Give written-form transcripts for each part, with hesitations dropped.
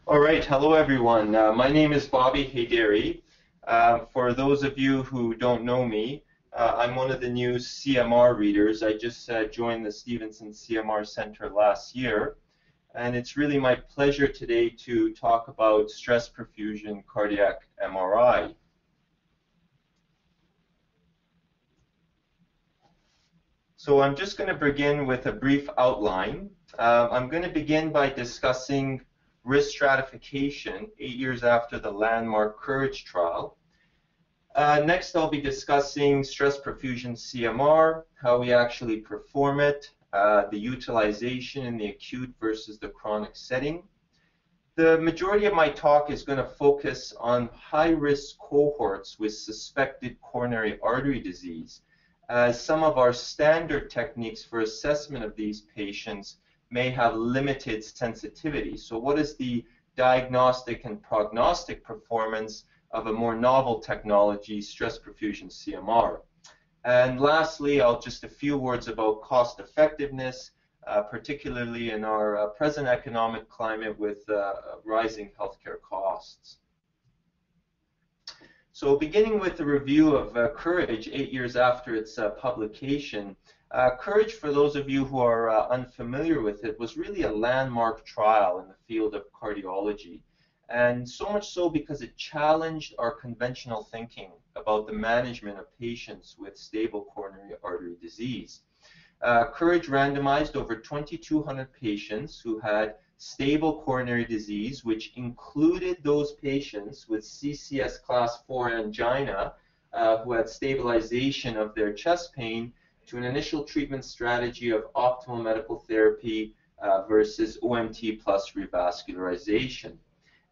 All right, hello everyone. My name is Bobby Heydari. For those of you who don't know me, I'm one of the new CMR readers. I just joined the Stevenson CMR Center last year, and it's really my pleasure today to talk about stress perfusion cardiac MRI. So I'm just going to begin with a brief outline. I'm going to begin by discussing risk stratification 8 years after the landmark COURAGE trial. Next, I'll be discussing stress perfusion CMR, how we actually perform it, the utilization in the acute versus the chronic setting. The majority of my talk is going to focus on high-risk cohorts with suspected coronary artery disease, as some of our standard techniques for assessment of these patients may have limited sensitivity. So what is the diagnostic and prognostic performance of a more novel technology, stress perfusion CMR? And lastly, just a few words about cost effectiveness, particularly in our present economic climate with rising healthcare costs. So beginning with the review of COURAGE 8 years after its publication, COURAGE, for those of you who are unfamiliar with it, was really a landmark trial in the field of cardiology. And so much so because it challenged our conventional thinking about the management of patients with stable coronary artery disease. COURAGE randomized over 2,200 patients who had stable coronary disease, which included those patients with CCS class 4 angina who had stabilization of their chest pain, to an initial treatment strategy of optimal medical therapy versus OMT plus revascularization.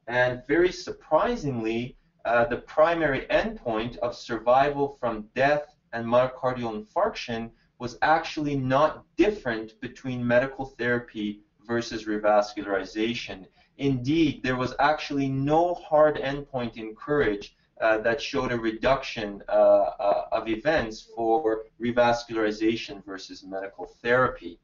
And very surprisingly, the primary endpoint of survival from death and myocardial infarction was actually not different between medical therapy versus revascularization. Indeed, there was actually no hard endpoint in COURAGE that showed a reduction of events for revascularization versus medical therapy.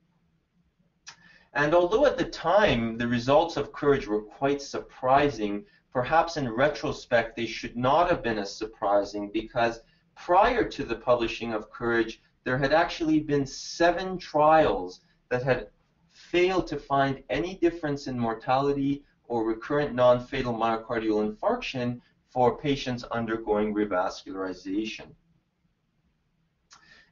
And although at the time the results of COURAGE were quite surprising, perhaps in retrospect they should not have been as surprising, because prior to the publishing of COURAGE, there had actually been 7 trials that had failed to find any difference in mortality or recurrent non-fatal myocardial infarction for patients undergoing revascularization.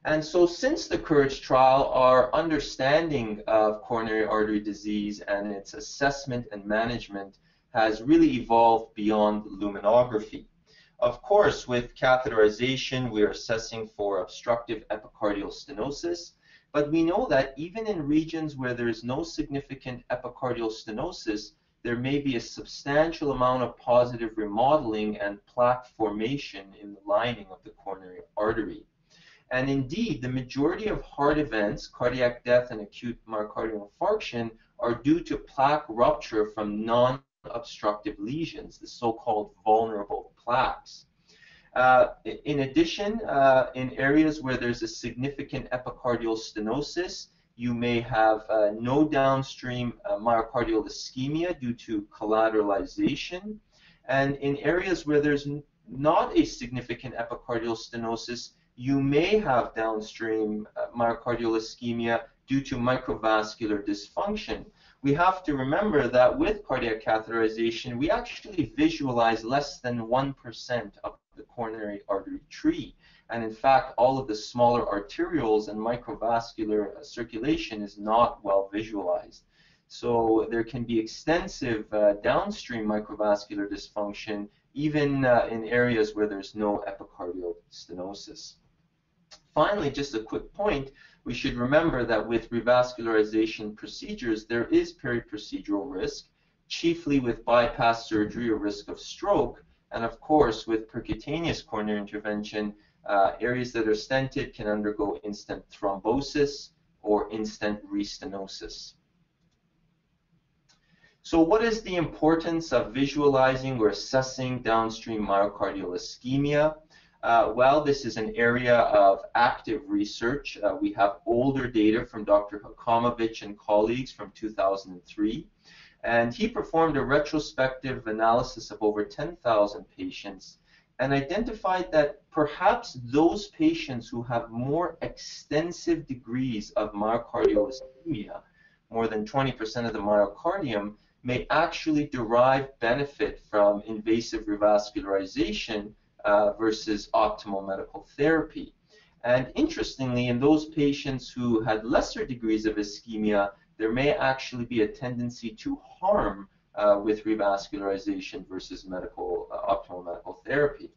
And so since the COURAGE trial, our understanding of coronary artery disease and its assessment and management has really evolved beyond luminography. Of course, with catheterization, we are assessing for obstructive epicardial stenosis, but we know that even in regions where there is no significant epicardial stenosis, there may be a substantial amount of positive remodeling and plaque formation in the lining of the coronary artery. And indeed, the majority of heart events, cardiac death and acute myocardial infarction, are due to plaque rupture from non-obstructive lesions, the so-called vulnerable plaques. In addition, in areas where there's a significant epicardial stenosis, you may have no downstream myocardial ischemia due to collateralization. And in areas where there's not a significant epicardial stenosis, you may have downstream myocardial ischemia due to microvascular dysfunction. We have to remember that with cardiac catheterization, we actually visualize less than 1% of the coronary artery tree. And in fact, all of the smaller arterioles and microvascular circulation is not well visualized. So there can be extensive downstream microvascular dysfunction, even in areas where there's no epicardial stenosis. Finally, just a quick point, we should remember that with revascularization procedures, there is peri-procedural risk, chiefly with bypass surgery or risk of stroke, and of course, with percutaneous coronary intervention, areas that are stented can undergo in-stent thrombosis or in-stent restenosis. So what is the importance of visualizing or assessing downstream myocardial ischemia? Well, this is an area of active research. We have older data from Dr. Hakomovich and colleagues from 2003. And he performed a retrospective analysis of over 10,000 patients and identified that perhaps those patients who have more extensive degrees of myocardial ischemia, more than 20% of the myocardium, may actually derive benefit from invasive revascularization versus optimal medical therapy. And interestingly, in those patients who had lesser degrees of ischemia, there may actually be a tendency to harm with revascularization versus optimal medical therapy.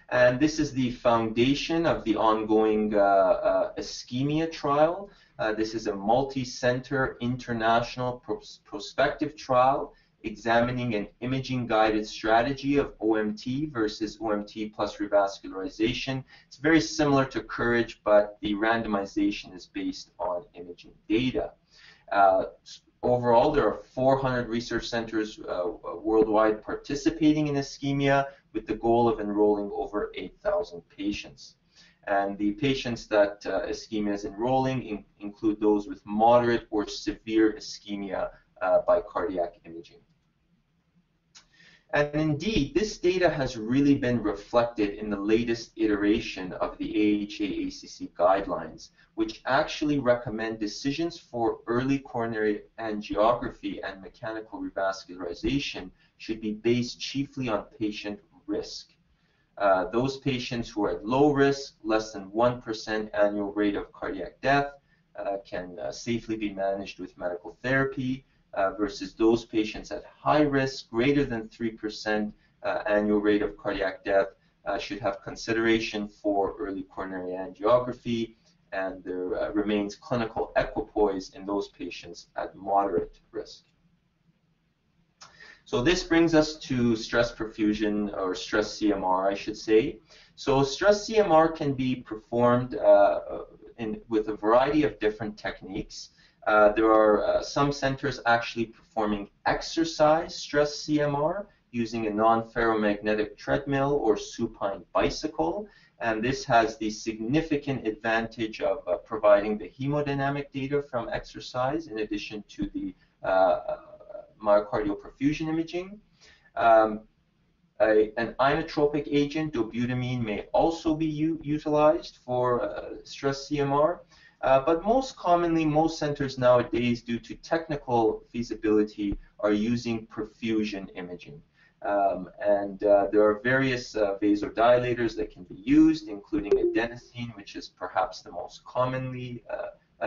And this is the foundation of the ongoing ischemia trial. This is a multi-center international prospective trial examining an imaging-guided strategy of OMT versus OMT plus revascularization. It's very similar to COURAGE, but the randomization is based on imaging data. Overall, there are 400 research centers worldwide participating in ischemia with the goal of enrolling over 8,000 patients. And the patients that ischemia is enrolling include those with moderate or severe ischemia by cardiac imaging. And indeed, this data has really been reflected in the latest iteration of the AHA-ACC guidelines, which actually recommend decisions for early coronary angiography and mechanical revascularization should be based chiefly on patient risk. Those patients who are at low risk, less than 1% annual rate of cardiac death, can safely be managed with medical therapy, versus those patients at high risk, greater than 3% annual rate of cardiac death, should have consideration for early coronary angiography, and there remains clinical equipoise in those patients at moderate risk. So this brings us to stress perfusion, or stress CMR, I should say. So stress CMR can be performed with a variety of different techniques. There are some centers actually performing exercise stress CMR using a non-ferromagnetic treadmill or supine bicycle, and this has the significant advantage of providing the hemodynamic data from exercise in addition to the myocardial perfusion imaging. An inotropic agent, dobutamine, may also be utilized for stress CMR. But most commonly, most centers nowadays, due to technical feasibility, are using perfusion imaging. There are various vasodilators that can be used, including adenosine, which is perhaps the most commonly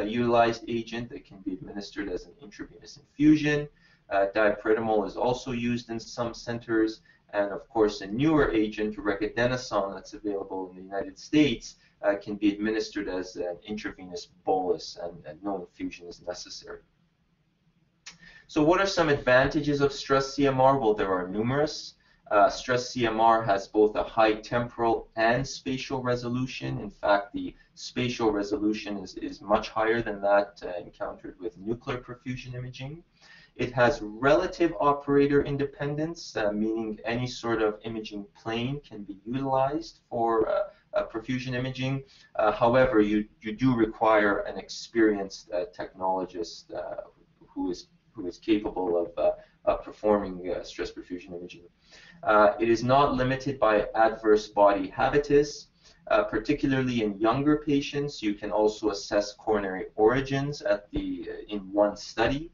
utilized agent that can be administered as an intravenous infusion. Dipridamole is also used in some centers. And of course, a newer agent, regadenoson, that's available in the United States, can be administered as an intravenous bolus, and no infusion is necessary. So what are some advantages of stress CMR? Well, there are numerous. Stress CMR has both a high temporal and spatial resolution. In fact, the spatial resolution is much higher than that encountered with nuclear perfusion imaging. It has relative operator independence, meaning any sort of imaging plane can be utilized for perfusion imaging. However, you do require an experienced technologist who is capable of performing stress perfusion imaging. It is not limited by adverse body habitus. Particularly in younger patients, you can also assess coronary origins in one study.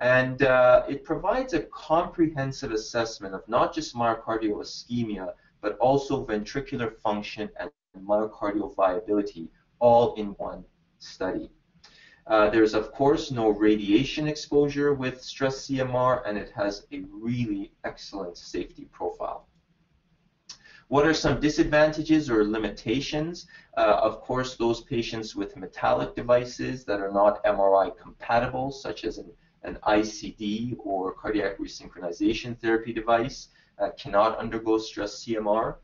And it provides a comprehensive assessment of not just myocardial ischemia, but also ventricular function and myocardial viability, all in one study. There's, of course, no radiation exposure with stress CMR, and it has a really excellent safety profile. What are some disadvantages or limitations? Of course, those patients with metallic devices that are not MRI compatible, such as an ICD or cardiac resynchronization therapy device, cannot undergo stress CMR.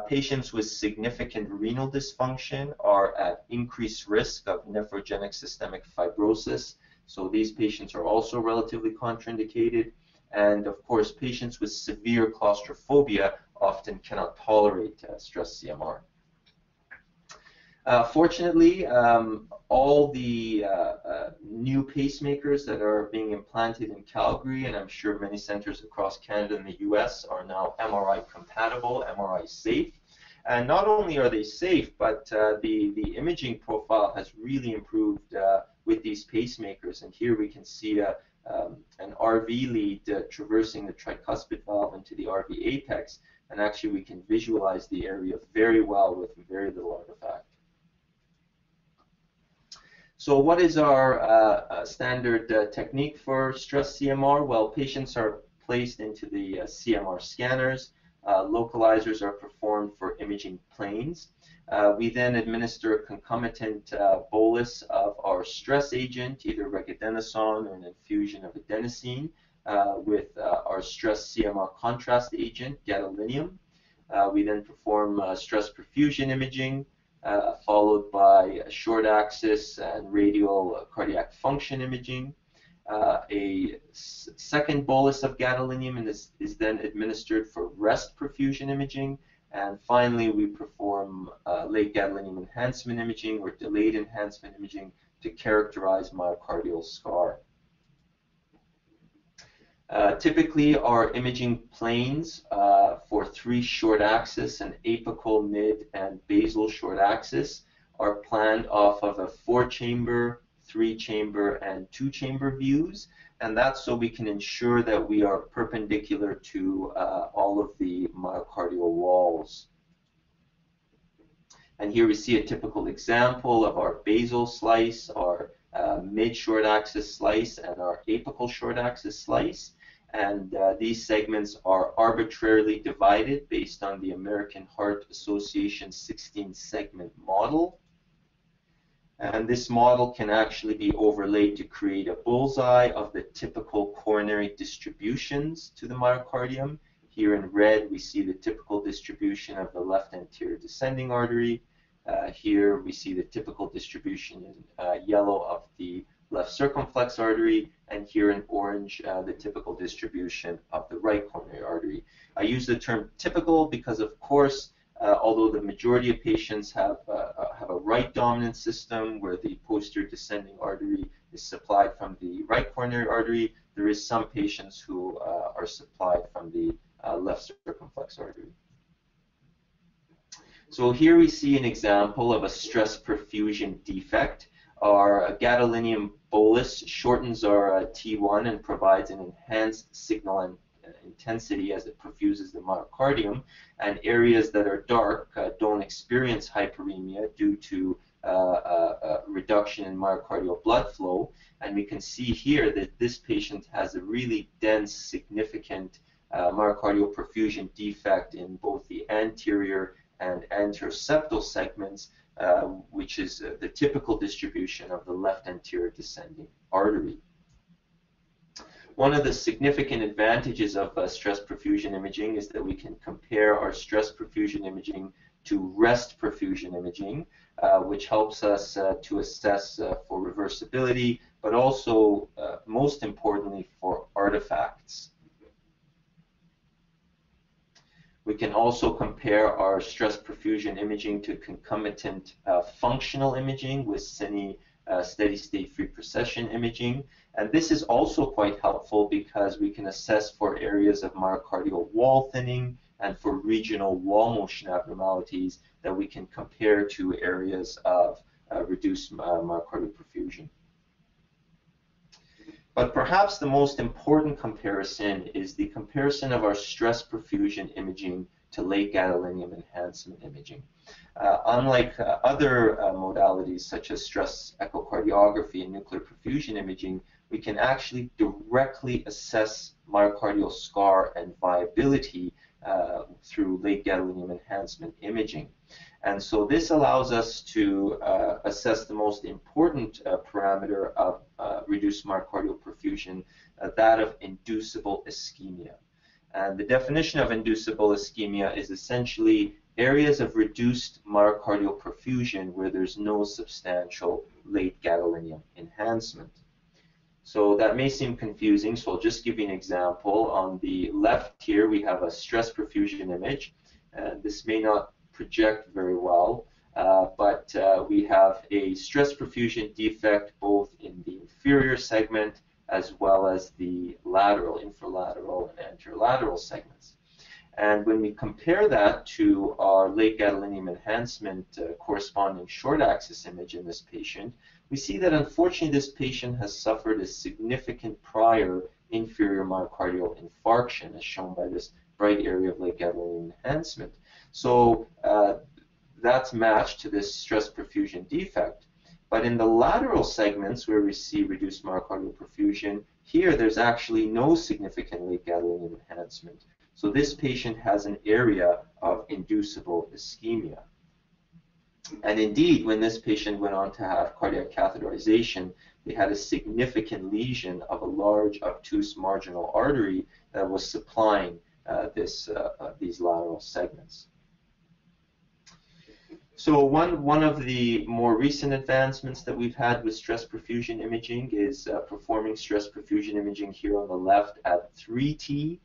Patients with significant renal dysfunction are at increased risk of nephrogenic systemic fibrosis, so these patients are also relatively contraindicated. And of course, patients with severe claustrophobia often cannot tolerate stress CMR. Fortunately, all the new pacemakers that are being implanted in Calgary, and I'm sure many centers across Canada and the US, are now MRI compatible, MRI safe. And not only are they safe, but the imaging profile has really improved with these pacemakers. And here we can see an RV lead traversing the tricuspid valve into the RV apex. And actually, we can visualize the area very well with very little artifact. So what is our standard technique for stress CMR? Well, patients are placed into the CMR scanners. Localizers are performed for imaging planes. We then administer a concomitant bolus of our stress agent, either regadenoson or an infusion of adenosine, with our stress CMR contrast agent, gadolinium. We then perform stress perfusion imaging, followed by short axis and radial cardiac function imaging. A second bolus of gadolinium is then administered for rest perfusion imaging. And finally, we perform late gadolinium enhancement imaging or delayed enhancement imaging to characterize myocardial scar. Typically, our imaging planes for 3 short axis and apical, mid, and basal short axis are planned off of a 4-chamber, 3-chamber, and 2-chamber views, and that's so we can ensure that we are perpendicular to all of the myocardial walls. And here we see a typical example of our basal slice, our mid short axis slice, and our apical short axis slice. And these segments are arbitrarily divided based on the American Heart Association 16-segment model. And this model can actually be overlaid to create a bullseye of the typical coronary distributions to the myocardium. Here in red, we see the typical distribution of the left anterior descending artery. Here we see the typical distribution in yellow of the left circumflex artery, and here in orange, the typical distribution of the right coronary artery. I use the term typical because, of course, although the majority of patients have a right dominant system where the posterior descending artery is supplied from the right coronary artery, there is some patients who are supplied from the left circumflex artery. So here we see an example of a stress perfusion defect. Our gadolinium bolus shortens our T1 and provides an enhanced signal and intensity as it perfuses the myocardium, and areas that are dark don't experience hyperemia due to reduction in myocardial blood flow. And we can see here that this patient has a really dense, significant myocardial perfusion defect in both the anterior and anteroseptal segments, which is the typical distribution of the left anterior descending artery. One of the significant advantages of stress perfusion imaging is that we can compare our stress perfusion imaging to rest perfusion imaging, which helps us to assess for reversibility, but also, most importantly, for artifacts. We can also compare our stress perfusion imaging to concomitant functional imaging with cine steady-state free precession imaging. And this is also quite helpful because we can assess for areas of myocardial wall thinning and for regional wall motion abnormalities that we can compare to areas of reduced myocardial perfusion. But perhaps the most important comparison is the comparison of our stress perfusion imaging to late gadolinium enhancement imaging. Unlike other modalities such as stress echocardiography and nuclear perfusion imaging, we can actually directly assess myocardial scar and viability through late gadolinium enhancement imaging. And so this allows us to assess the most important parameter of reduced myocardial perfusion, that of inducible ischemia. And the definition of inducible ischemia is essentially areas of reduced myocardial perfusion where there's no substantial late gadolinium enhancement. So that may seem confusing, so I'll just give you an example. On the left here, we have a stress perfusion image, and this may not project very well, but we have a stress perfusion defect both in the inferior segment as well as the lateral, infralateral, and anterolateral segments. And when we compare that to our late gadolinium enhancement corresponding short axis image in this patient, we see that unfortunately this patient has suffered a significant prior inferior myocardial infarction, as shown by this bright area of late gadolinium enhancement. So that's matched to this stress perfusion defect. But in the lateral segments where we see reduced myocardial perfusion, here there's actually no significant late gadolinium enhancement. So this patient has an area of inducible ischemia. And indeed, when this patient went on to have cardiac catheterization, they had a significant lesion of a large obtuse marginal artery that was supplying these lateral segments. So one of the more recent advancements that we've had with stress perfusion imaging is performing stress perfusion imaging here on the left at 3T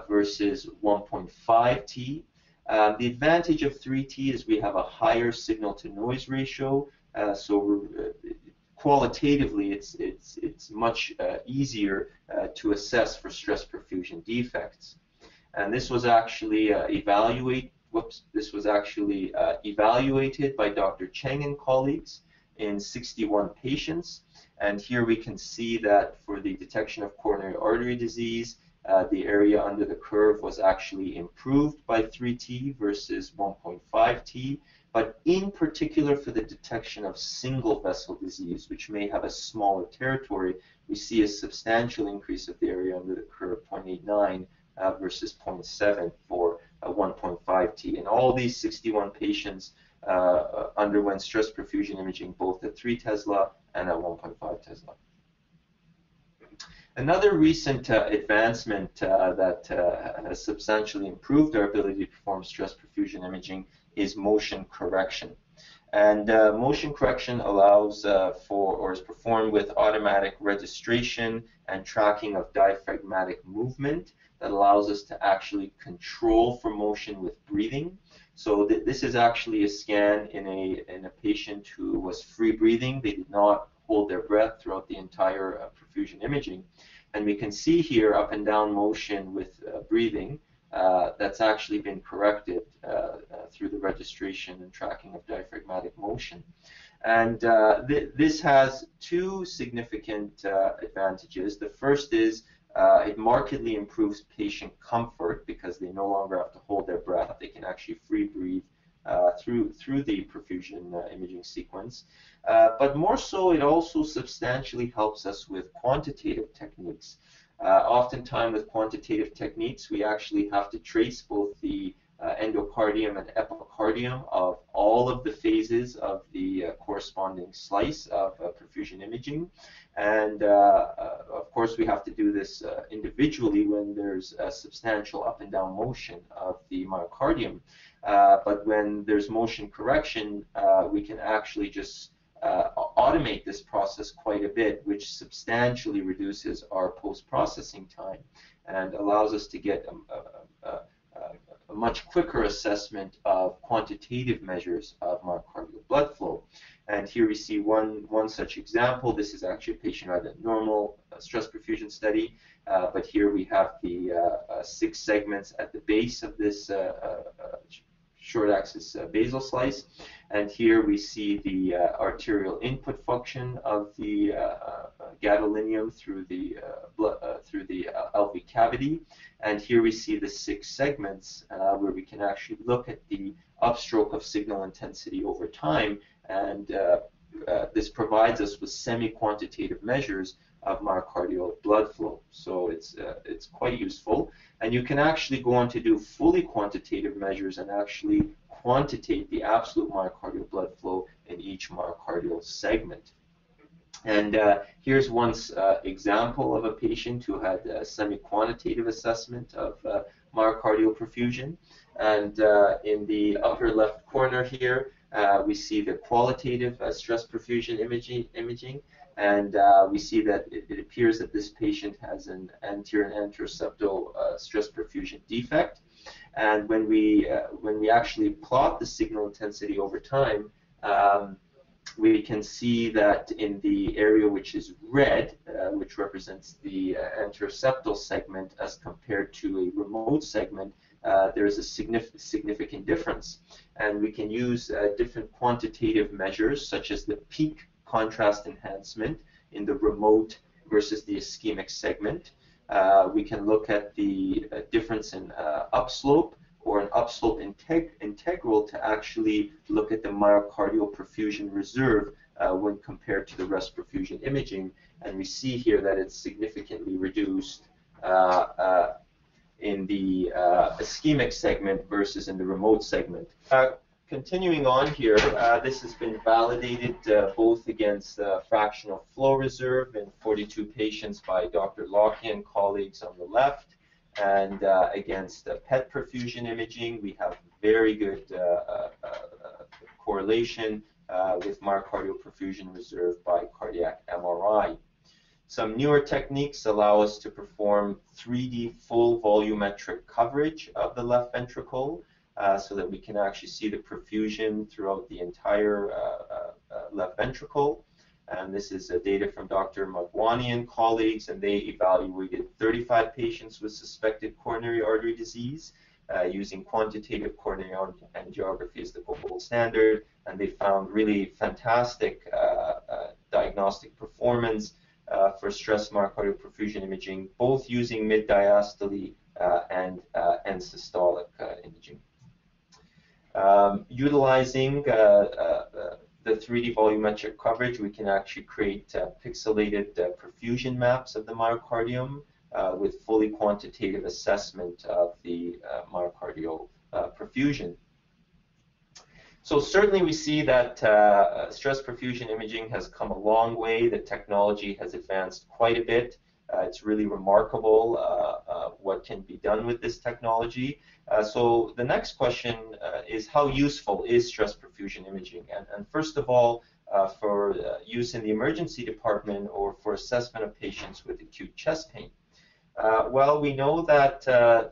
versus 1.5T. The advantage of 3T is we have a higher signal-to-noise ratio, so qualitatively it's much easier to assess for stress perfusion defects. And this was actually evaluated by Dr. Cheng and colleagues in 61 patients. And here we can see that for the detection of coronary artery disease, the area under the curve was actually improved by 3T versus 1.5T, but in particular for the detection of single vessel disease, which may have a smaller territory, we see a substantial increase of the area under the curve, 0.89 versus 0.7 for 1.5T. And all these 61 patients underwent stress perfusion imaging both at 3 Tesla and at 1.5 Tesla. Another recent advancement that has substantially improved our ability to perform stress perfusion imaging is motion correction. And motion correction allows or is performed with automatic registration and tracking of diaphragmatic movement that allows us to actually control for motion with breathing. So this is actually a scan in a patient who was free breathing. They did not hold their breath throughout the entire perfusion imaging. And we can see here up and down motion with breathing that's actually been corrected through the registration and tracking of diaphragmatic motion. And this has two significant advantages. The first is it markedly improves patient comfort because they no longer have to hold their breath. They can actually free breathe through the perfusion imaging sequence. But more so, it also substantially helps us with quantitative techniques. Oftentimes with quantitative techniques, we actually have to trace both the endocardium and epicardium of all of the phases of the corresponding slice of perfusion imaging. And of course, we have to do this individually when there's a substantial up and down motion of the myocardium. But when there's motion correction, we can actually just automate this process quite a bit, which substantially reduces our post-processing time and allows us to get a much quicker assessment of quantitative measures of myocardial blood flow. And here we see one such example. This is actually a patient who had a normal stress perfusion study, but here we have the 6 segments at the base of this short axis basal slice, and here we see the arterial input function of the gadolinium through the LV cavity, and here we see the 6 segments where we can actually look at the upstroke of signal intensity over time, and this provides us with semi-quantitative measures of myocardial blood flow. So it's quite useful. And you can actually go on to do fully quantitative measures and actually quantitate the absolute myocardial blood flow in each myocardial segment. And here's one example of a patient who had a semi-quantitative assessment of myocardial perfusion. And in the upper left corner here, we see the qualitative stress perfusion imaging. And we see that it appears that this patient has an anterior and anteroseptal stress perfusion defect. And when we actually plot the signal intensity over time, we can see that in the area which is red, which represents the anteroseptal segment as compared to a remote segment, there is a significant difference. And we can use different quantitative measures, such as the peak contrast enhancement in the remote versus the ischemic segment. We can look at the difference in upslope, or an upslope integral, to actually look at the myocardial perfusion reserve when compared to the rest perfusion imaging. And we see here that it's significantly reduced in the ischemic segment versus in the remote segment. Continuing on here, this has been validated both against fractional flow reserve in 42 patients by Dr. Lockey and colleagues on the left, and against PET perfusion imaging. We have very good correlation with myocardial perfusion reserve by cardiac MRI. Some newer techniques allow us to perform 3D full volumetric coverage of the left ventricle, so that we can actually see the perfusion throughout the entire left ventricle. And this is data from Dr. Magwani and colleagues, and they evaluated 35 patients with suspected coronary artery disease using quantitative coronary angiography as the gold standard, and they found really fantastic diagnostic performance for stress myocardial perfusion imaging, both using mid-diastole and end-systolic imaging. Utilizing the 3D volumetric coverage, we can actually create pixelated perfusion maps of the myocardium with fully quantitative assessment of the myocardial perfusion. So certainly we see that stress perfusion imaging has come a long way. The technology has advanced quite a bit. It's really remarkable what can be done with this technology. So the next question is, how useful is stress perfusion imaging? And first of all, for use in the emergency department or for assessment of patients with acute chest pain. Well, we know that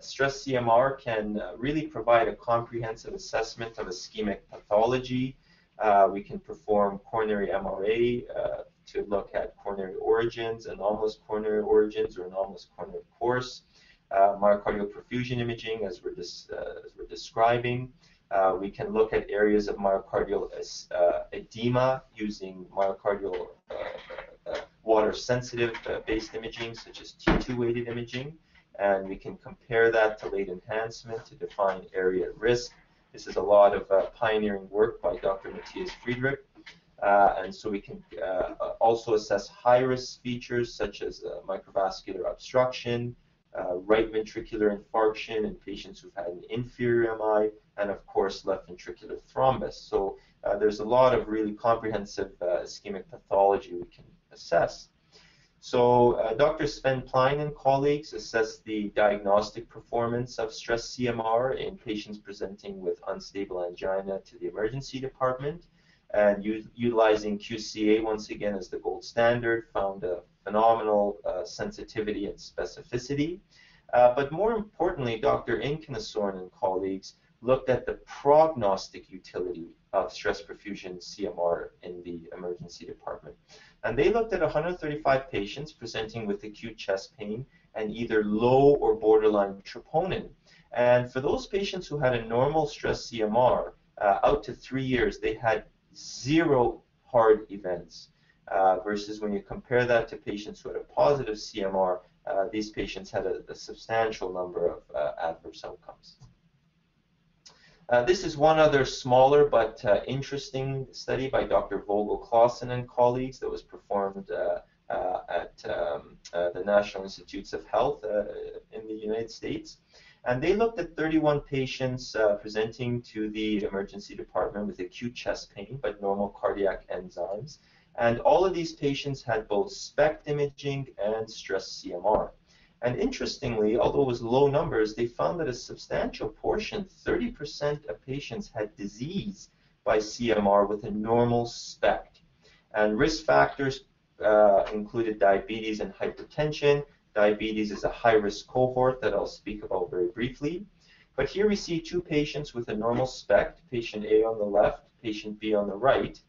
stress CMR can really provide a comprehensive assessment of ischemic pathology. We can perform coronary MRA to look at coronary origins, anomalous coronary origins, or anomalous coronary course. Myocardial perfusion imaging, as we're describing. We can look at areas of myocardial edema using myocardial water-sensitive based imaging, such as T2-weighted imaging, and we can compare that to late enhancement to define area at risk. This is a lot of pioneering work by Dr. Matthias Friedrich, and so we can also assess high-risk features such as microvascular obstruction, right ventricular infarction in patients who've had an inferior MI, and of course left ventricular thrombus. So there's a lot of really comprehensive ischemic pathology we can assess. So Dr. Sven Plein and colleagues assessed the diagnostic performance of stress CMR in patients presenting with unstable angina to the emergency department, and utilizing QCA once again as the gold standard, found a phenomenal sensitivity and specificity. But more importantly, Dr. Inkenasorn and colleagues looked at the prognostic utility of stress perfusion CMR in the emergency department. And they looked at 135 patients presenting with acute chest pain and either low or borderline troponin. And for those patients who had a normal stress CMR, out to 3 years, they had 0 hard events. Versus when you compare that to patients who had a positive CMR, these patients had a substantial number of adverse outcomes. This is one other smaller but interesting study by Dr. Vogel-Clausen and colleagues that was performed at the National Institutes of Health in the United States. And they looked at 31 patients presenting to the emergency department with acute chest pain but normal cardiac enzymes. And all of these patients had both SPECT imaging and stress CMR. And interestingly, although it was low numbers, they found that a substantial portion, 30% of patients, had disease by CMR with a normal SPECT. And risk factors included diabetes and hypertension. Diabetes is a high-risk cohort that I'll speak about very briefly. But here we see two patients with a normal SPECT, patient A on the left, patient B on the right.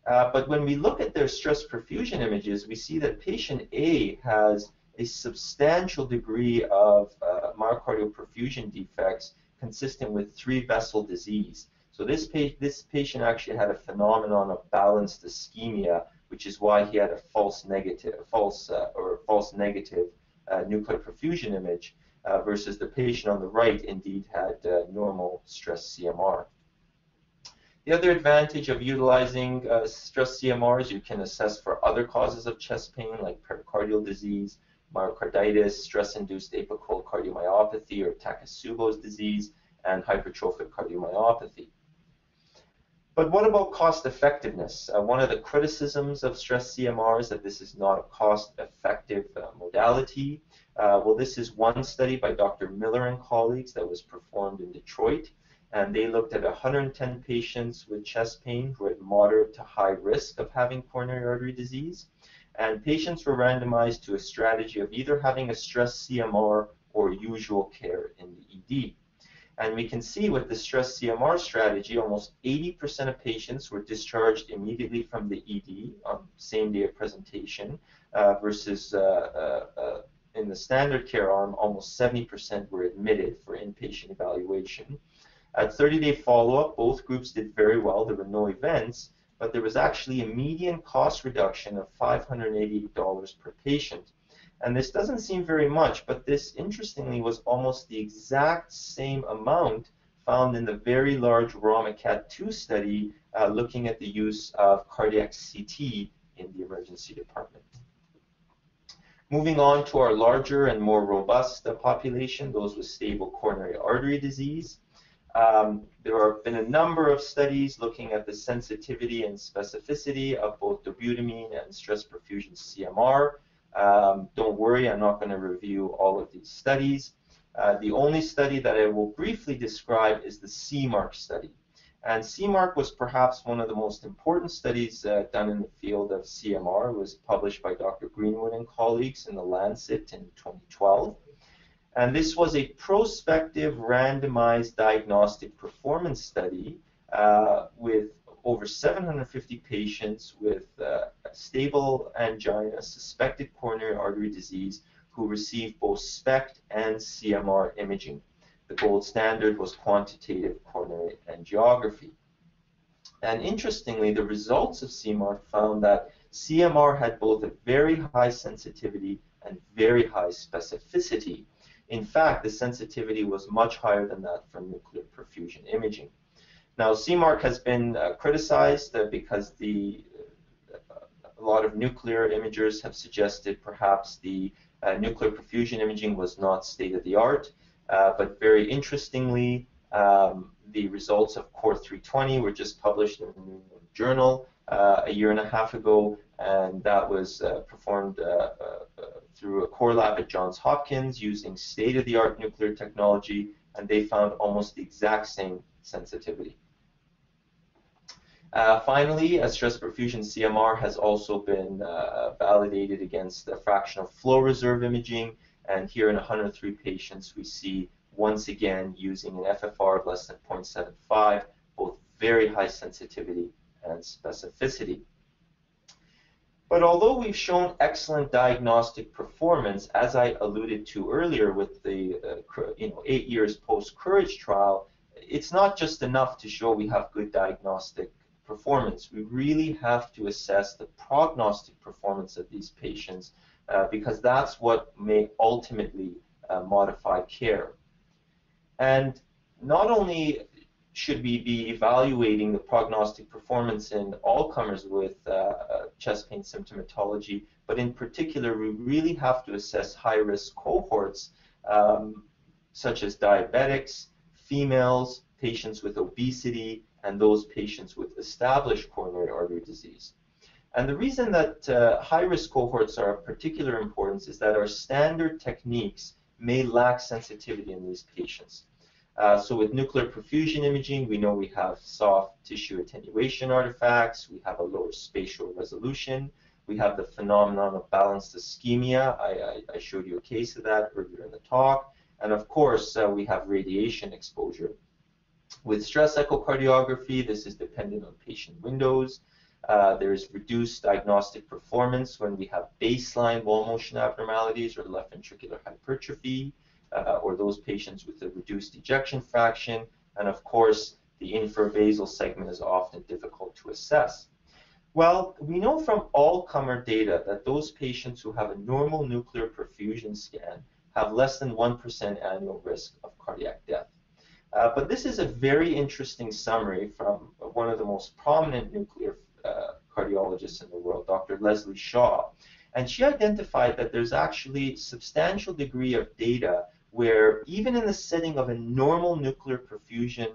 But when we look at their stress perfusion images, we see that patient A has a substantial degree of myocardial perfusion defects consistent with 3-vessel disease. So this patient actually had a phenomenon of balanced ischemia, which is why he had a false negative nuclear perfusion image, versus the patient on the right indeed had normal stress CMR. The other advantage of utilizing stress CMR is you can assess for other causes of chest pain like pericardial disease, myocarditis, stress-induced apical cardiomyopathy or Takotsubo's disease, and hypertrophic cardiomyopathy. But what about cost effectiveness? One of the criticisms of stress CMR is that this is not a cost-effective modality. Well, this is one study by Dr. Miller and colleagues that was performed in Detroit, and they looked at 110 patients with chest pain who had moderate to high risk of having coronary artery disease, and patients were randomized to a strategy of either having a stress CMR or usual care in the ED. And we can see with the stress CMR strategy, almost 80% of patients were discharged immediately from the ED on same day of presentation, versus in the standard care arm, almost 70% were admitted for inpatient evaluation. At 30-day follow-up, both groups did very well. There were no events, but there was actually a median cost reduction of $580 per patient. And this doesn't seem very much, but this, interestingly, was almost the exact same amount found in the very large ROMACAT-2 study looking at the use of cardiac CT in the emergency department. Moving on to our larger and more robust population, those with stable coronary artery disease. There have been a number of studies looking at the sensitivity and specificity of both dobutamine and stress perfusion CMR. Don't worry, I'm not going to review all of these studies. The only study that I will briefly describe is the CMARC study. And CMARC was perhaps one of the most important studies done in the field of CMR. It was published by Dr. Greenwood and colleagues in the Lancet in 2012. And this was a prospective randomized diagnostic performance study with over 750 patients with stable angina, suspected coronary artery disease, who received both SPECT and CMR imaging. The gold standard was quantitative coronary angiography. And interestingly, the results of CMR found that CMR had both a very high sensitivity and very high specificity. In fact, the sensitivity was much higher than that for nuclear perfusion imaging. Now, CMARC has been criticized because a lot of nuclear imagers have suggested perhaps the nuclear perfusion imaging was not state-of-the-art. But very interestingly, the results of Core 320 were just published in the New England Journal a year and a half ago, and that was performed through a core lab at Johns Hopkins using state-of-the-art nuclear technology, and they found almost the exact same sensitivity. Finally, stress perfusion CMR has also been validated against the fractional flow reserve imaging, and here in 103 patients we see once again using an FFR of less than 0.75, both very high sensitivity and specificity. But although we've shown excellent diagnostic performance, as I alluded to earlier with the 8 years post-COURAGE trial, it's not just enough to show we have good diagnostic performance. We really have to assess the prognostic performance of these patients because that's what may ultimately modify care. And not only should we be evaluating the prognostic performance in all comers with chest pain symptomatology, but in particular we really have to assess high-risk cohorts such as diabetics, females, patients with obesity, and those patients with established coronary artery disease. And the reason that high-risk cohorts are of particular importance is that our standard techniques may lack sensitivity in these patients. So with nuclear perfusion imaging, we know we have soft tissue attenuation artifacts, we have a lower spatial resolution. We have the phenomenon of balanced ischemia. I showed you a case of that earlier in the talk. And of course, we have radiation exposure. With stress echocardiography, this is dependent on patient windows. There is reduced diagnostic performance when we have baseline wall motion abnormalities or left ventricular hypertrophy, or those patients with a reduced ejection fraction. And of course, the infrabasal segment is often difficult to assess. Well, we know from all-comer data that those patients who have a normal nuclear perfusion scan have less than 1% annual risk of cardiac death. But this is a very interesting summary from one of the most prominent nuclear cardiologists in the world, Dr. Leslie Shaw. And she identified that there's actually a substantial degree of data where even in the setting of a normal nuclear perfusion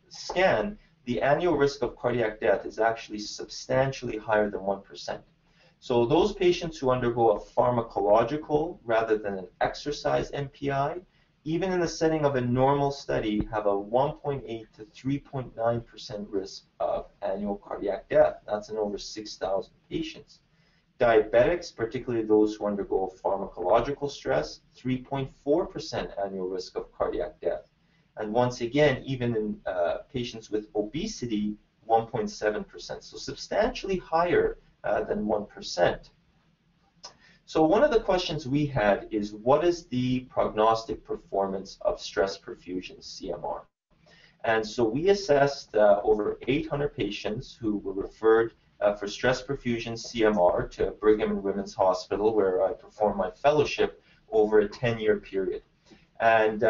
scan, the annual risk of cardiac death is actually substantially higher than 1%. So those patients who undergo a pharmacological rather than an exercise MPI, even in the setting of a normal study, have a 1.8 to 3.9% risk of annual cardiac death. That's in over 6,000 patients. Diabetics, particularly those who undergo pharmacological stress, 3.4% annual risk of cardiac death. And once again, even in patients with obesity, 1.7%. So substantially higher than 1%. So one of the questions we had is, what is the prognostic performance of stress perfusion CMR? And so we assessed over 800 patients who were referred for stress perfusion CMR to Brigham and Women's Hospital, where I performed my fellowship over a 10-year period. And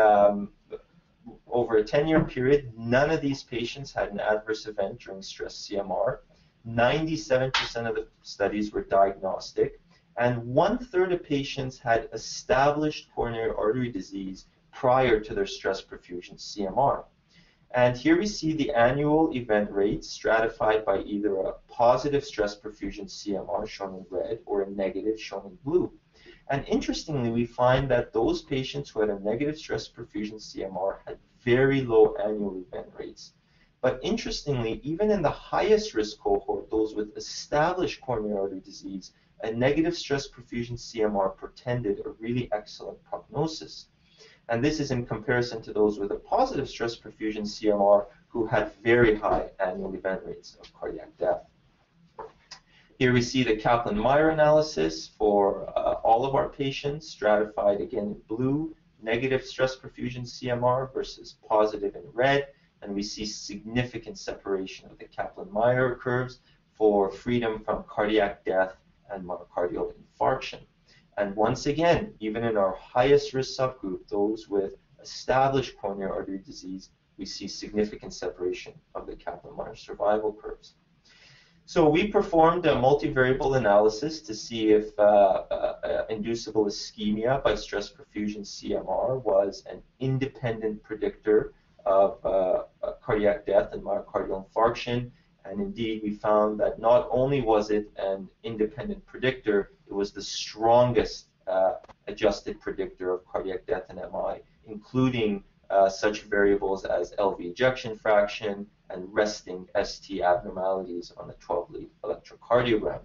over a 10-year period, none of these patients had an adverse event during stress CMR. 97% of the studies were diagnostic, and 1/3 of patients had established coronary artery disease prior to their stress perfusion CMR. And here we see the annual event rates stratified by either a positive stress perfusion CMR, shown in red, or a negative, shown in blue. And interestingly, we find that those patients who had a negative stress perfusion CMR had very low annual event rates. But interestingly, even in the highest risk cohort, those with established coronary artery disease, a negative stress perfusion CMR portended a really excellent prognosis. And this is in comparison to those with a positive stress perfusion CMR who had very high annual event rates of cardiac death. Here we see the Kaplan-Meier analysis for all of our patients, stratified again in blue, negative stress perfusion CMR versus positive in red, and we see significant separation of the Kaplan-Meier curves for freedom from cardiac death and myocardial infarction. And once again, even in our highest risk subgroup, those with established coronary artery disease, we see significant separation of the Kaplan-Meier survival curves. So we performed a multivariable analysis to see if inducible ischemia by stress perfusion CMR was an independent predictor of cardiac death and myocardial infarction. And indeed, we found that not only was it an independent predictor, it was the strongest adjusted predictor of cardiac death and MI, including such variables as LV ejection fraction and resting ST abnormalities on a 12-lead electrocardiogram.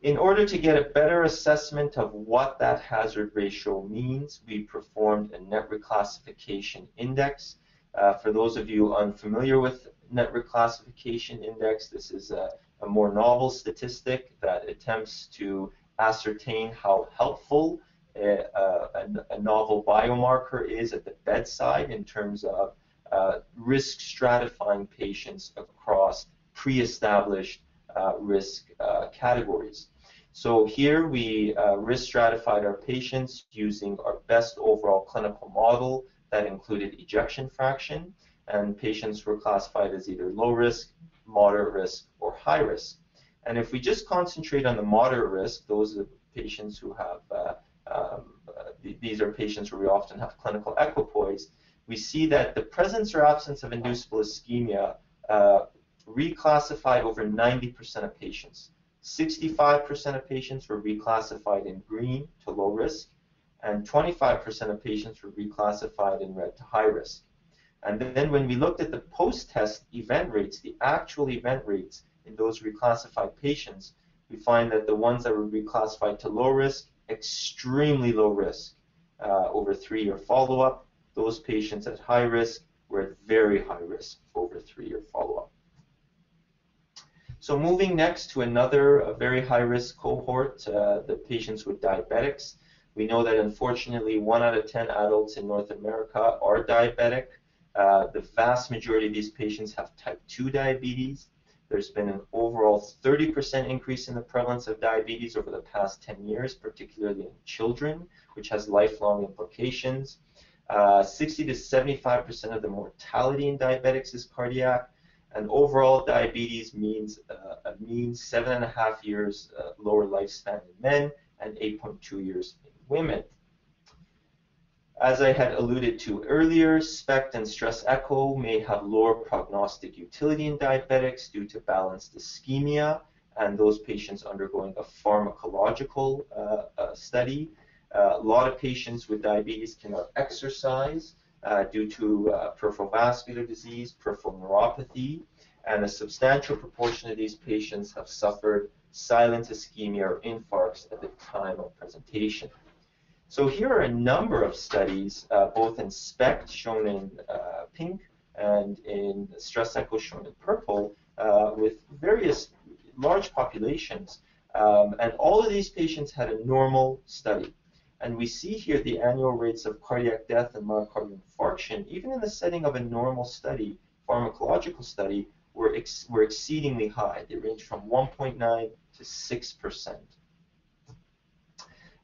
In order to get a better assessment of what that hazard ratio means, we performed a net reclassification index. For those of you unfamiliar with net reclassification index, this is a more novel statistic that attempts to ascertain how helpful a novel biomarker is at the bedside in terms of risk stratifying patients across pre-established risk categories. So here we risk stratified our patients using our best overall clinical model that included ejection fraction, and patients were classified as either low risk, moderate risk, or high risk. And if we just concentrate on the moderate risk, those are patients who have, these are patients where we often have clinical equipoise, we see that the presence or absence of inducible ischemia reclassified over 90% of patients. 65% of patients were reclassified in green to low risk, and 25% of patients were reclassified in red to high risk. And then when we looked at the post-test event rates, the actual event rates, in those reclassified patients, we find that the ones that were reclassified to low risk, extremely low risk over 3-year follow-up. Those patients at high risk were at very high risk over 3-year follow-up. So moving next to another very high-risk cohort, the patients with diabetics. We know that unfortunately 1 out of 10 adults in North America are diabetic. The vast majority of these patients have type 2 diabetes. There's been an overall 30% increase in the prevalence of diabetes over the past 10 years, particularly in children, which has lifelong implications. 60 to 75% of the mortality in diabetics is cardiac, and overall diabetes means a mean 7.5 years lower lifespan in men and 8.2 years in women. As I had alluded to earlier, SPECT and stress echo may have lower prognostic utility in diabetics due to balanced ischemia and those patients undergoing a pharmacological study. A lot of patients with diabetes cannot exercise due to peripheral vascular disease, peripheral neuropathy, and a substantial proportion of these patients have suffered silent ischemia or infarcts at the time of presentation. So here are a number of studies, both in SPECT, shown in pink, and in stress echo, shown in purple, with various large populations. And all of these patients had a normal study. And we see here the annual rates of cardiac death and myocardial infarction, even in the setting of a normal study, pharmacological study, were exceedingly high. They range from 1.9 to 6%.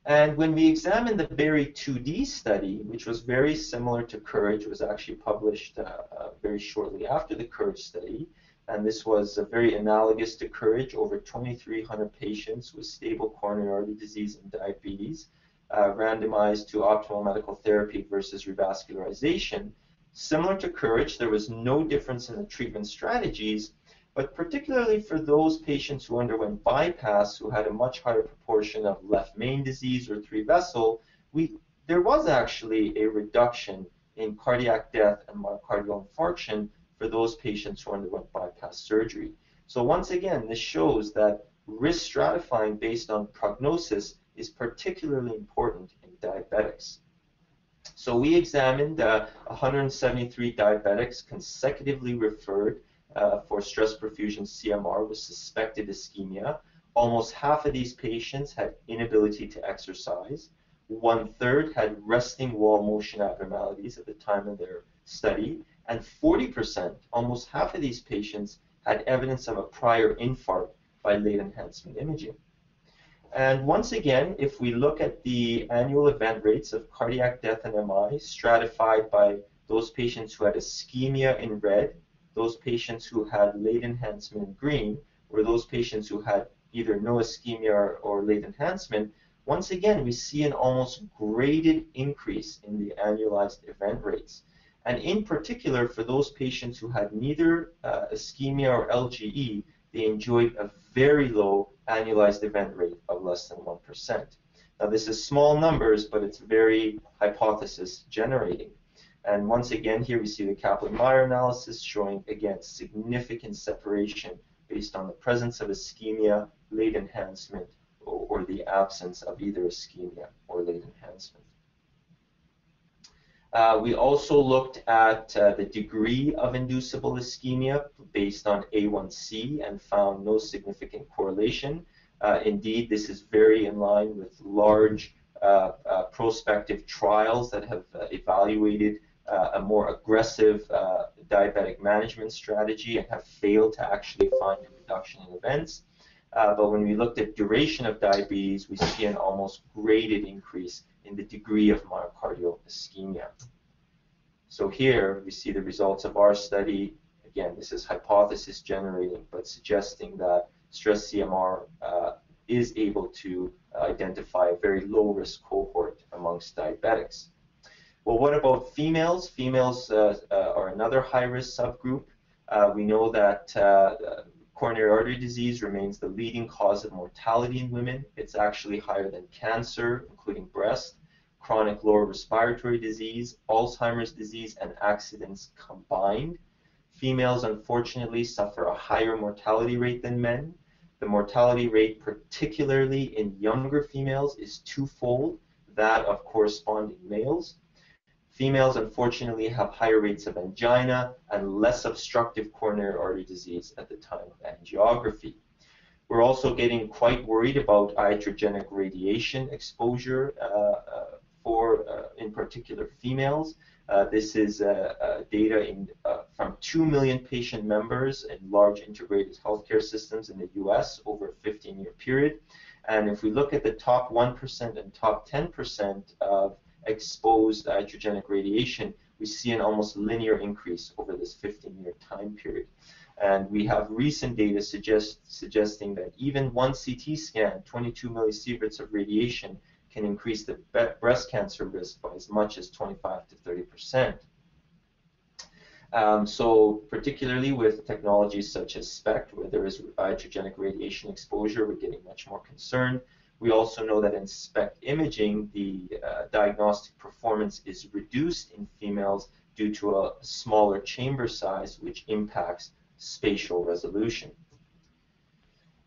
And when we examined the Berry 2D study, which was very similar to COURAGE, was actually published very shortly after the COURAGE study, and this was very analogous to COURAGE, over 2,300 patients with stable coronary artery disease and diabetes, randomized to optimal medical therapy versus revascularization. Similar to COURAGE, there was no difference in the treatment strategies, but particularly for those patients who underwent bypass, who had a much higher proportion of left main disease or 3-vessel, there was actually a reduction in cardiac death and myocardial infarction for those patients who underwent bypass surgery. So once again, this shows that risk stratifying based on prognosis is particularly important in diabetics. So we examined 173 diabetics consecutively referred for stress perfusion CMR with suspected ischemia. Almost half of these patients had inability to exercise. 1/3 had resting wall motion abnormalities at the time of their study. And 40%, almost half of these patients, had evidence of a prior infarct by late enhancement imaging. And once again, if we look at the annual event rates of cardiac death and MI stratified by those patients who had ischemia in red, those patients who had late enhancement in green, or those patients who had either no ischemia or late enhancement, once again, we see an almost graded increase in the annualized event rates. And in particular, for those patients who had neither ischemia or LGE, they enjoyed a very low annualized event rate of less than 1%. Now, this is small numbers, but it's very hypothesis generating. And once again, here we see the Kaplan-Meier analysis showing, again, significant separation based on the presence of ischemia, late enhancement, or the absence of either ischemia or late enhancement. We also looked at the degree of inducible ischemia based on A1C and found no significant correlation. Indeed, this is very in line with large prospective trials that have evaluated a more aggressive diabetic management strategy and have failed to actually find a reduction in events. But when we looked at duration of diabetes, we see an almost graded increase in the degree of myocardial ischemia. So here we see the results of our study. Again, this is hypothesis generating, but suggesting that stress CMR is able to identify a very low risk cohort amongst diabetics. Well, what about females? Females are another high risk subgroup. We know that coronary artery disease remains the leading cause of mortality in women. It's actually higher than cancer, including breast, chronic lower respiratory disease, Alzheimer's disease, and accidents combined. Females, unfortunately, suffer a higher mortality rate than men. The mortality rate, particularly in younger females, is twofold that of corresponding males. Females, unfortunately, have higher rates of angina and less obstructive coronary artery disease at the time of angiography. We're also getting quite worried about iatrogenic radiation exposure in particular females. This is data from 2 million patient members in large integrated healthcare systems in the US over a 15-year period. And if we look at the top 1% and top 10% of exposed iatrogenic radiation, we see an almost linear increase over this 15-year time period. And we have recent data suggesting that even one CT scan, 22 millisieverts of radiation, can increase the breast cancer risk by as much as 25 to 30%. So particularly with technologies such as SPECT, where there is iatrogenic radiation exposure, we're getting much more concerned. We also know that in SPECT imaging, the diagnostic performance is reduced in females due to a smaller chamber size, which impacts spatial resolution.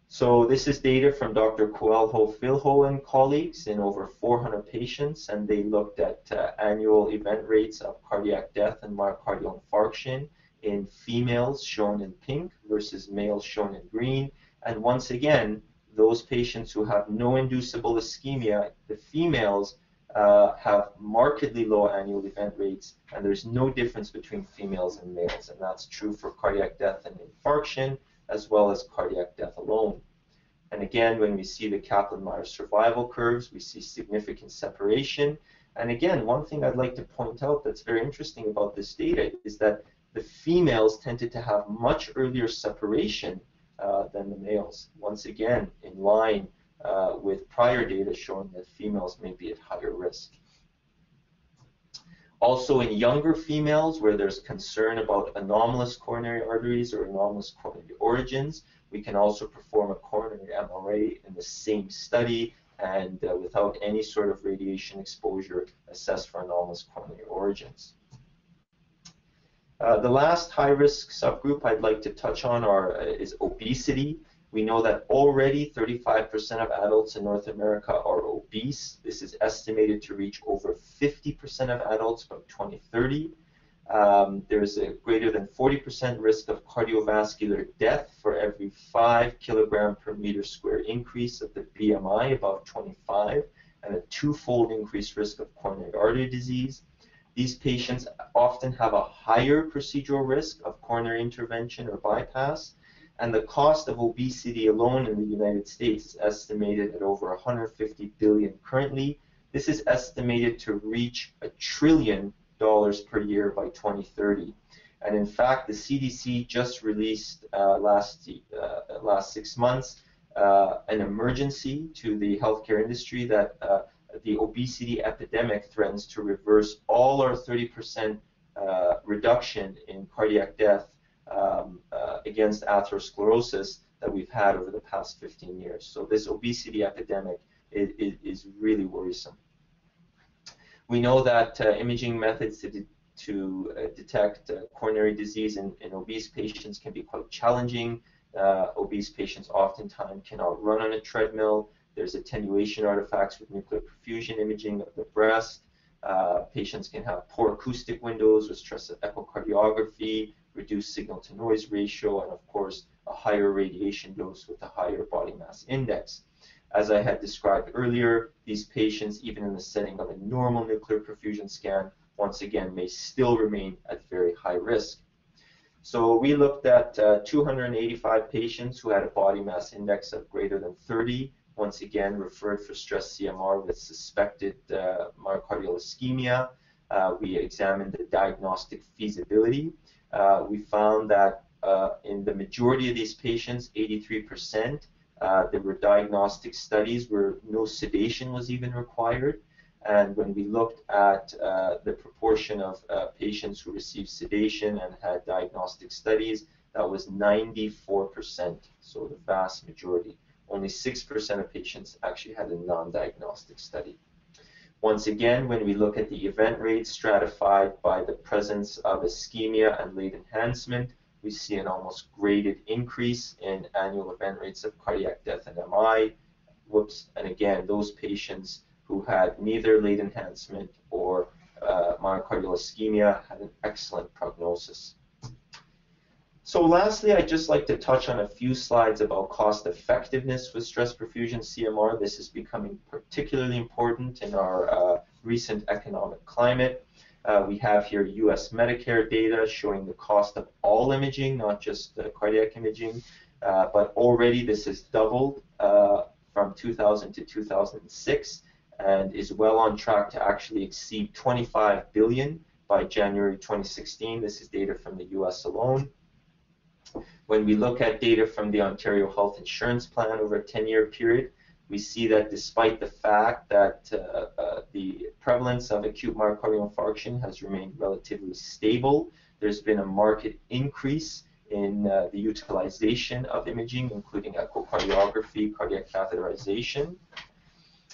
So this is data from Dr. Coelho-Filho and colleagues in over 400 patients, and they looked at annual event rates of cardiac death and myocardial infarction in females shown in pink versus males shown in green. And once again, those patients who have no inducible ischemia, the females have markedly low annual event rates, and there's no difference between females and males, and that's true for cardiac death and infarction as well as cardiac death alone. And again, when we see the Kaplan-Meier survival curves, we see significant separation. And again, one thing I'd like to point out that's very interesting about this data is that the females tended to have much earlier separation than the males, once again in line with prior data showing that females may be at higher risk. Also in younger females where there's concern about anomalous coronary arteries or anomalous coronary origins, we can also perform a coronary MRA in the same study and without any sort of radiation exposure assess for anomalous coronary origins. The last high-risk subgroup I'd like to touch on is obesity. We know that already 35% of adults in North America are obese. This is estimated to reach over 50% of adults by 2030. There's a greater than 40% risk of cardiovascular death for every 5 kilogram per meter square increase of the BMI above 25, and a twofold increased risk of coronary artery disease. These patients often have a higher procedural risk of coronary intervention or bypass, and the cost of obesity alone in the United States is estimated at over $150 billion currently. This is estimated to reach $1 trillion per year by 2030. And in fact, the CDC just released last 6 months an emergency to the healthcare industry that the obesity epidemic threatens to reverse all our 30% reduction in cardiac death against atherosclerosis that we've had over the past 15 years. So this obesity epidemic is really worrisome. We know that imaging methods to detect coronary disease in obese patients can be quite challenging. Obese patients oftentimes cannot run on a treadmill. There's attenuation artifacts with nuclear perfusion imaging of the breast. Patients can have poor acoustic windows with stress echocardiography, reduced signal-to-noise ratio, and of course a higher radiation dose with a higher body mass index. As I had described earlier, these patients, even in the setting of a normal nuclear perfusion scan, once again may still remain at very high risk. So we looked at 285 patients who had a body mass index of greater than 30, once again referred for stress CMR with suspected myocardial ischemia. We examined the diagnostic feasibility. We found that in the majority of these patients, 83%, there were diagnostic studies where no sedation was even required. And when we looked at the proportion of patients who received sedation and had diagnostic studies, that was 94%, so the vast majority. Only 6% of patients actually had a non-diagnostic study. Once again, when we look at the event rates stratified by the presence of ischemia and late enhancement, we see an almost graded increase in annual event rates of cardiac death and MI. Whoops, and again, those patients who had neither late enhancement or myocardial ischemia had an excellent prognosis. So lastly, I'd just like to touch on a few slides about cost effectiveness with stress perfusion CMR. This is becoming particularly important in our recent economic climate. We have here US Medicare data showing the cost of all imaging, not just cardiac imaging, but already this has doubled from 2000 to 2006 and is well on track to actually exceed $25 billion by January 2016. This is data from the US alone. When we look at data from the Ontario Health Insurance Plan over a 10-year period, we see that despite the fact that the prevalence of acute myocardial infarction has remained relatively stable, there's been a marked increase in the utilization of imaging, including echocardiography, cardiac catheterization.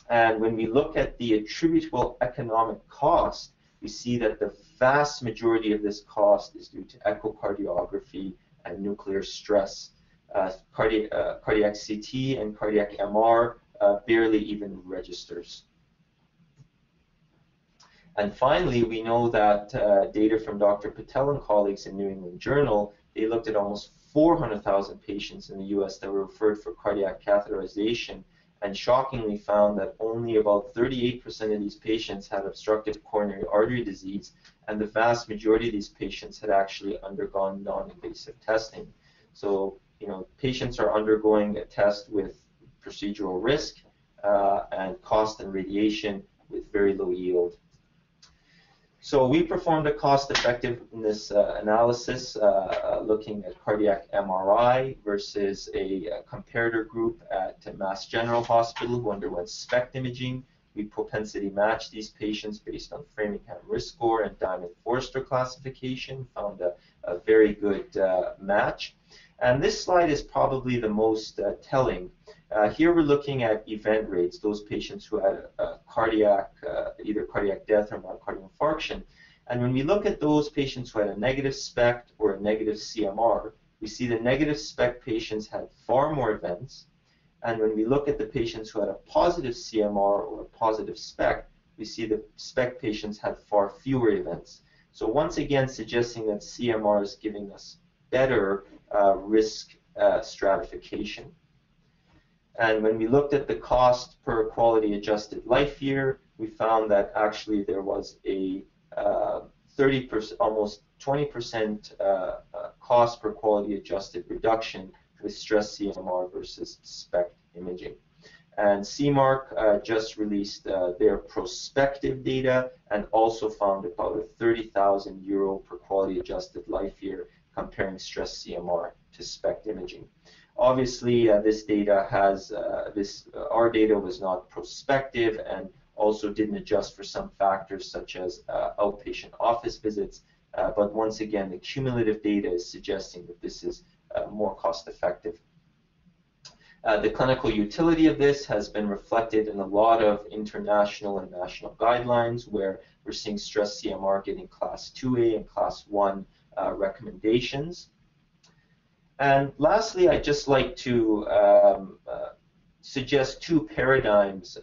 And when we look at the attributable economic cost, we see that the vast majority of this cost is due to echocardiography and nuclear stress. Cardiac CT and cardiac MR barely even registers. And finally, we know that data from Dr. Patel and colleagues in New England Journal, they looked at almost 400,000 patients in the US that were referred for cardiac catheterization, and shockingly found that only about 38% of these patients had obstructive coronary artery disease, and the vast majority of these patients had actually undergone non-invasive testing. So, you know, patients are undergoing a test with procedural risk and cost and radiation with very low yield. So we performed a cost-effectiveness analysis looking at cardiac MRI versus a comparator group at Mass General Hospital who underwent SPECT imaging. We propensity matched these patients based on Framingham risk score and Diamond-Forrester classification, found a very good match. And this slide is probably the most telling. Here we're looking at event rates, those patients who had cardiac, either cardiac death or myocardial infarction. And when we look at those patients who had a negative SPECT or a negative CMR, we see the negative SPECT patients had far more events. And when we look at the patients who had a positive CMR or a positive SPECT, we see the SPECT patients had far fewer events. So once again, suggesting that CMR is giving us better risk stratification. And when we looked at the cost per quality adjusted life year, we found that actually there was a 30%, almost 20% cost per quality adjusted reduction with stress CMR versus SPECT imaging. And CMARC just released their prospective data and also found about a 30,000 euro per quality adjusted life year comparing stress CMR to SPECT imaging. Obviously, this data has, our data was not prospective and also didn't adjust for some factors such as outpatient office visits, but once again, the cumulative data is suggesting that this is more cost effective. The clinical utility of this has been reflected in a lot of international and national guidelines where we're seeing stress CMR getting class 2A and class 1 recommendations. And lastly, I'd just like to suggest two paradigms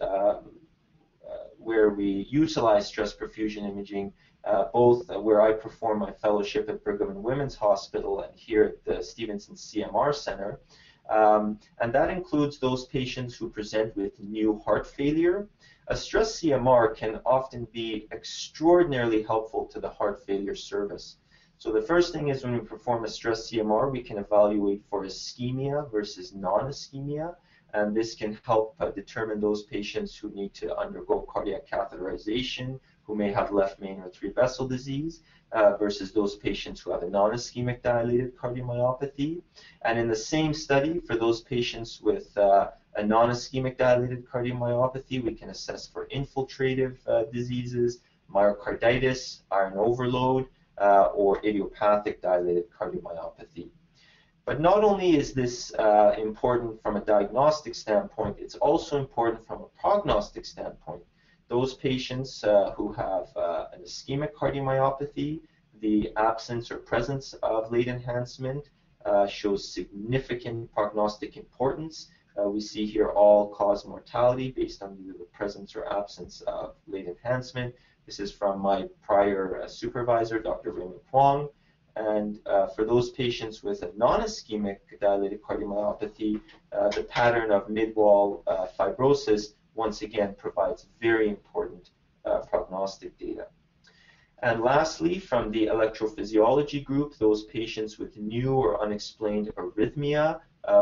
where we utilize stress perfusion imaging, both where I perform my fellowship at Brigham and Women's Hospital and here at the Stevenson CMR Center. And that includes those patients who present with new heart failure. A stress CMR can often be extraordinarily helpful to the heart failure service. So the first thing is when we perform a stress CMR, we can evaluate for ischemia versus non-ischemia, and this can help determine those patients who need to undergo cardiac catheterization, who may have left main artery vessel disease, versus those patients who have a non-ischemic dilated cardiomyopathy. And in the same study, for those patients with a non-ischemic dilated cardiomyopathy, we can assess for infiltrative diseases, myocarditis, iron overload, or idiopathic dilated cardiomyopathy. But not only is this important from a diagnostic standpoint, it's also important from a prognostic standpoint. Those patients who have an ischemic cardiomyopathy, the absence or presence of late enhancement shows significant prognostic importance. We see here all-cause mortality based on either the presence or absence of late enhancement. This is from my prior supervisor, Dr. Raymond Kwong. And for those patients with a non-ischemic dilated cardiomyopathy, the pattern of mid-wall fibrosis once again provides very important prognostic data. And lastly, from the electrophysiology group, those patients with new or unexplained arrhythmia,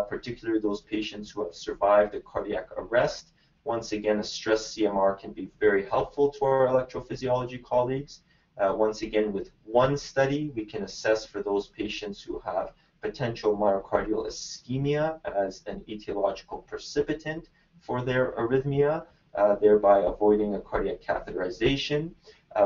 particularly those patients who have survived a cardiac arrest, once again, a stress CMR can be very helpful to our electrophysiology colleagues. Once again, with one study, we can assess for those patients who have potential myocardial ischemia as an etiological precipitant for their arrhythmia, thereby avoiding a cardiac catheterization.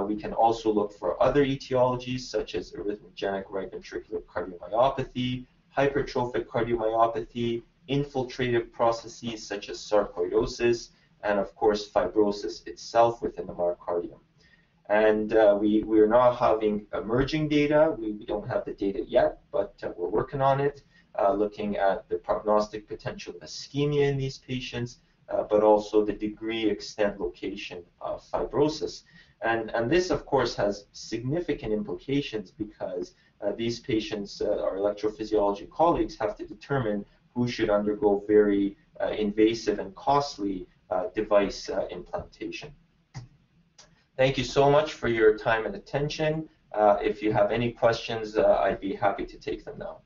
We can also look for other etiologies such as arrhythmogenic right ventricular cardiomyopathy, hypertrophic cardiomyopathy, infiltrative processes such as sarcoidosis, and of course fibrosis itself within the myocardium. And we are now having emerging data. We don't have the data yet, but we're working on it, looking at the prognostic potential of ischemia in these patients, but also the degree, extent, location of fibrosis. And this, of course, has significant implications because these patients, our electrophysiology colleagues, have to determine who should undergo very invasive and costly device implantation. Thank you so much for your time and attention. If you have any questions, I'd be happy to take them now.